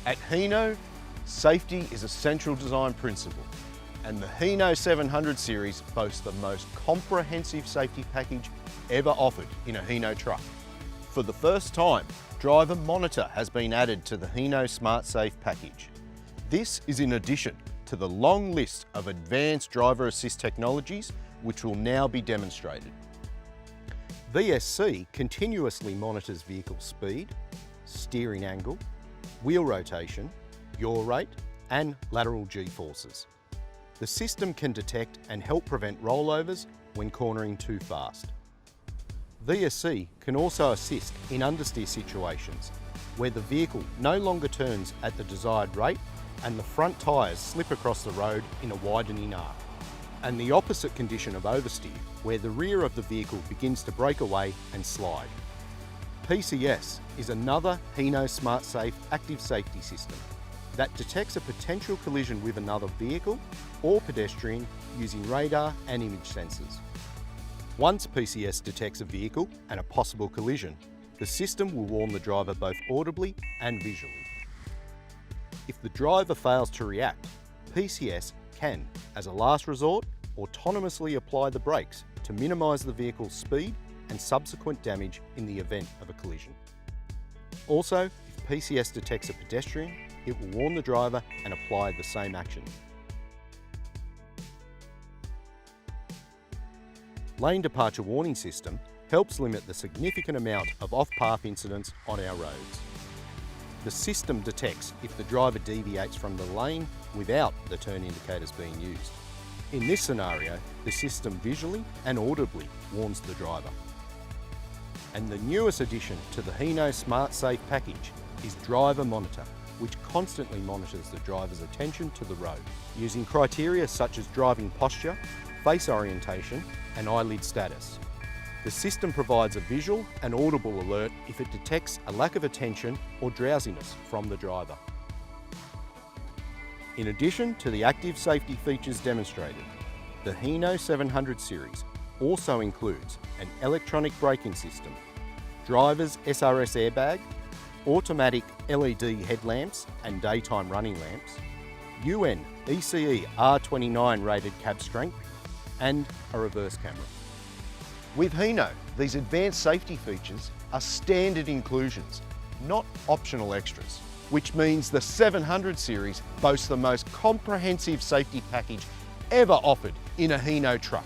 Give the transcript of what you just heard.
At Hino, safety is a central design principle, and the Hino 700 series boasts the most comprehensive safety package ever offered in a Hino truck. For the first time, driver monitor has been added to the Hino SmartSafe package. This is in addition to the long list of advanced driver assist technologies which will now be demonstrated. VSC continuously monitors vehicle speed, steering angle, wheel rotation, yaw rate and lateral G-forces. The system can detect and help prevent rollovers when cornering too fast. VSC can also assist in understeer situations where the vehicle no longer turns at the desired rate and the front tyres slip across the road in a widening arc, and the opposite condition of oversteer where the rear of the vehicle begins to break away and slide. PCS is another Hino SmartSafe active safety system that detects a potential collision with another vehicle or pedestrian using radar and image sensors. Once PCS detects a vehicle and a possible collision, the system will warn the driver both audibly and visually. If the driver fails to react, PCS can, as a last resort, autonomously apply the brakes to minimise the vehicle's speed and subsequent damage in the event of a collision. Also, if PCS detects a pedestrian, it will warn the driver and apply the same action. Lane departure warning system helps limit the significant amount of off-path incidents on our roads. The system detects if the driver deviates from the lane without the turn indicators being used. In this scenario, the system visually and audibly warns the driver. And the newest addition to the Hino SmartSafe package is Driver Monitor, which constantly monitors the driver's attention to the road, using criteria such as driving posture, face orientation, and eyelid status. The system provides a visual and audible alert if it detects a lack of attention or drowsiness from the driver. In addition to the active safety features demonstrated, the Hino 700 series also includes an electronic braking system, driver's SRS airbag, automatic LED headlamps and daytime running lamps, UN ECE R29 rated cab strength, and a reverse camera. With Hino, these advanced safety features are standard inclusions, not optional extras, which means the 700 series boasts the most comprehensive safety package ever offered in a Hino truck.